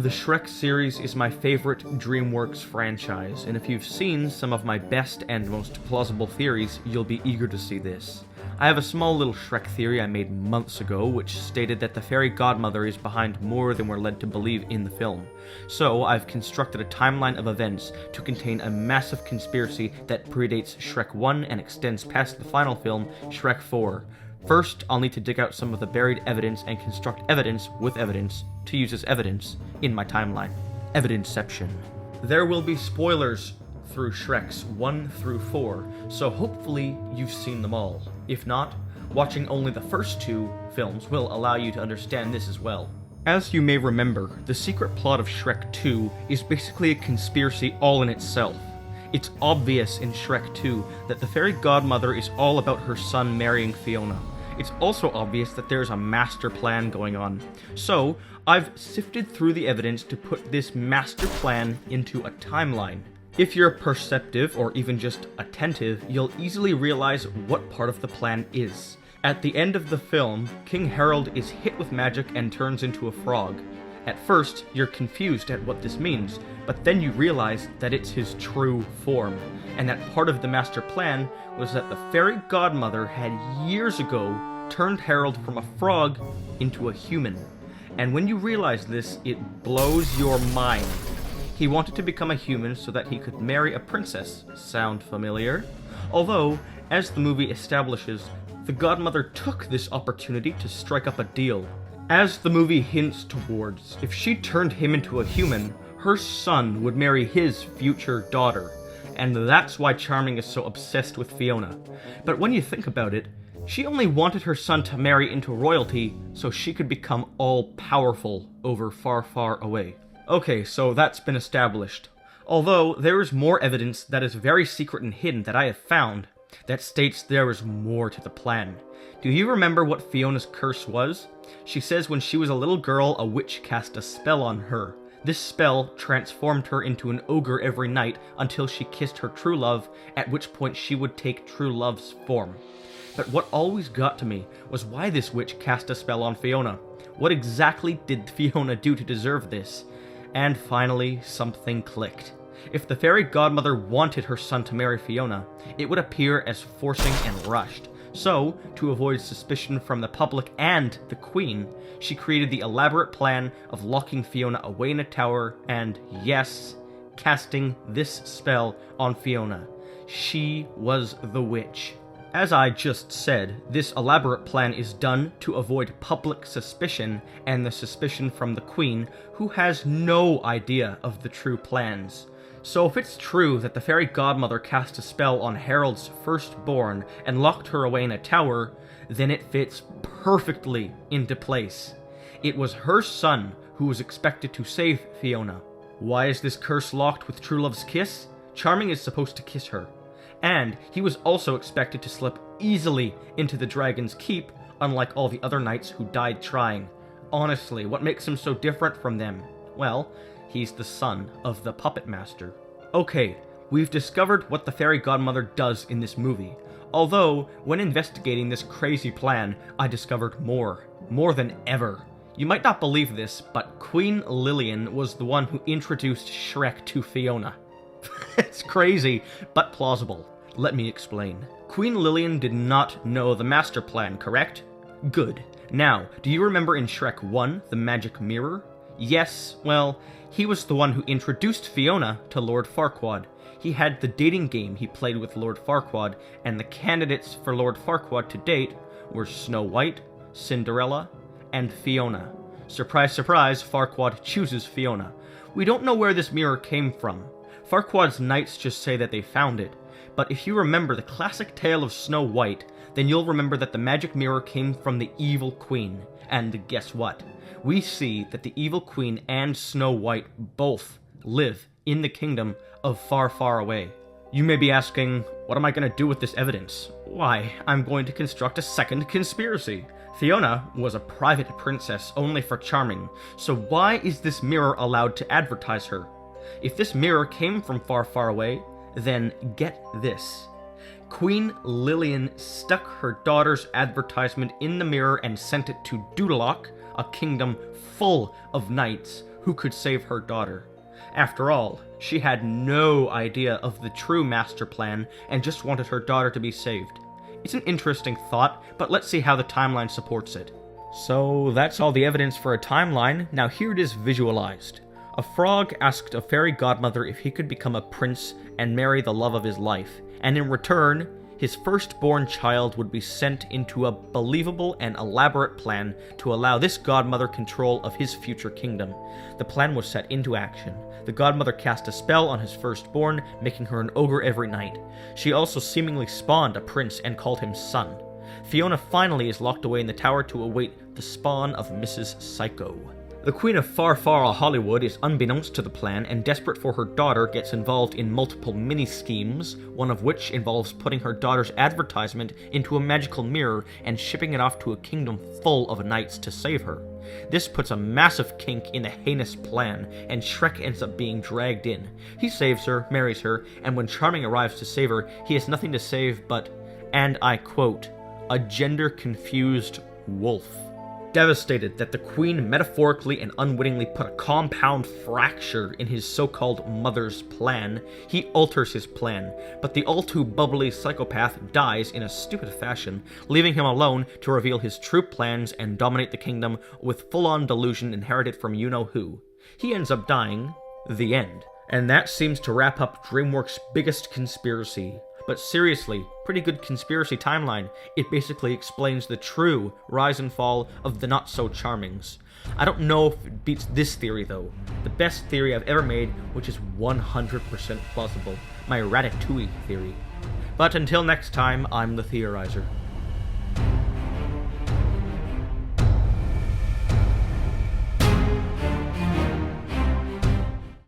The Shrek series is my favorite DreamWorks franchise, and if you've seen some of my best and most plausible theories, you'll be eager to see this. I have a small little Shrek theory I made months ago, which stated that the fairy godmother is behind more than we're led to believe in the film. So I've constructed a timeline of events to contain a massive conspiracy that predates Shrek 1 and extends past the final film, Shrek 4. First, I'll need to dig out some of the buried evidence and construct evidence with evidence to use as evidence in my timeline. Evidenceception. There will be spoilers through Shreks 1 through 4, so hopefully you've seen them all. If not, watching only the first two films will allow you to understand this as well. As you may remember, the secret plot of Shrek 2 is basically a conspiracy all in itself. It's obvious in Shrek 2 that the fairy godmother is all about her son marrying Fiona. It's also obvious that there's a master plan going on. So, I've sifted through the evidence to put this master plan into a timeline. If you're perceptive or even just attentive, you'll easily realize what part of the plan is. At the end of the film, King Harold is hit with magic and turns into a frog. At first, you're confused at what this means, but then you realize that it's his true form, and that part of the master plan was that the fairy godmother had years ago turned Harold from a frog into a human. And when you realize this, it blows your mind. He wanted to become a human so that he could marry a princess. Sound familiar? Although, as the movie establishes, the godmother took this opportunity to strike up a deal. As the movie hints towards, if she turned him into a human, her son would marry his future daughter, and that's why Charming is so obsessed with Fiona. But when you think about it, she only wanted her son to marry into royalty so she could become all-powerful over Far, Far Away. Okay, so that's been established. Although, there is more evidence that is very secret and hidden that I have found that states there is more to the plan. Do you remember what Fiona's curse was? She says when she was a little girl, a witch cast a spell on her. This spell transformed her into an ogre every night until she kissed her true love, at which point she would take true love's form. But what always got to me was why this witch cast a spell on Fiona. What exactly did Fiona do to deserve this? And finally, something clicked. If the fairy godmother wanted her son to marry Fiona, it would appear as forcing and rushed. So, to avoid suspicion from the public and the Queen, she created the elaborate plan of locking Fiona away in a tower and, yes, casting this spell on Fiona. She was the witch. As I just said, this elaborate plan is done to avoid public suspicion and the suspicion from the Queen, who has no idea of the true plans. So if it's true that the fairy godmother cast a spell on Harold's firstborn and locked her away in a tower, then it fits perfectly into place. It was her son who was expected to save Fiona. Why is this curse locked with true love's kiss? Charming is supposed to kiss her. And he was also expected to slip easily into the Dragon's Keep, unlike all the other knights who died trying. Honestly, what makes him so different from them? Well, he's the son of the puppet master. Okay, we've discovered what the fairy godmother does in this movie. Although, when investigating this crazy plan, I discovered more than ever. You might not believe this, but Queen Lillian was the one who introduced Shrek to Fiona. It's crazy, but plausible. Let me explain. Queen Lillian did not know the master plan, correct? Good. Now, do you remember in Shrek 1, the magic mirror? Yes, well, he was the one who introduced Fiona to Lord Farquad. He had the dating game he played with Lord Farquad, and the candidates for Lord Farquad to date were Snow White, Cinderella, and Fiona. Surprise, surprise, Farquad chooses Fiona. We don't know where this mirror came from. Farquad's knights just say that they found it. But if you remember the classic tale of Snow White, then you'll remember that the magic mirror came from the evil queen. And guess what? We see that the evil queen and Snow White both live in the kingdom of Far, Far Away. You may be asking, what am I going to do with this evidence? Why, I'm going to construct a second conspiracy. Fiona was a private princess only for Charming, so why is this mirror allowed to advertise her? If this mirror came from Far, Far Away, then get this. Queen Lillian stuck her daughter's advertisement in the mirror and sent it to Doodalok, a kingdom full of knights, who could save her daughter. After all, she had no idea of the true master plan and just wanted her daughter to be saved. It's an interesting thought, but let's see how the timeline supports it. So that's all the evidence for a timeline. Now here it is visualized. A frog asked a fairy godmother if he could become a prince and marry the love of his life, and in return, his firstborn child would be sent into a believable and elaborate plan to allow this godmother control of his future kingdom. The plan was set into action. The godmother cast a spell on his firstborn, making her an ogre every night. She also seemingly spawned a prince and called him Son. Fiona finally is locked away in the tower to await the spawn of Mrs. Psycho. The Queen of Far Hollywood is unbeknownst to the plan and desperate for her daughter gets involved in multiple mini-schemes, one of which involves putting her daughter's advertisement into a magical mirror and shipping it off to a kingdom full of knights to save her. This puts a massive kink in the heinous plan, and Shrek ends up being dragged in. He saves her, marries her, and when Charming arrives to save her, he has nothing to save but, and I quote, a gender-confused wolf. Devastated that the Queen metaphorically and unwittingly put a compound fracture in his so-called mother's plan, he alters his plan, but the all-too-bubbly psychopath dies in a stupid fashion, leaving him alone to reveal his true plans and dominate the kingdom with full-on delusion inherited from you-know-who. He ends up dying. The end. And that seems to wrap up DreamWorks' biggest conspiracy. But seriously, pretty good conspiracy timeline. It basically explains the true rise and fall of the not-so-charmings. I don't know if it beats this theory, though. The best theory I've ever made, which is 100% plausible. My Ratatouille theory. But until next time, I'm the Theorizer.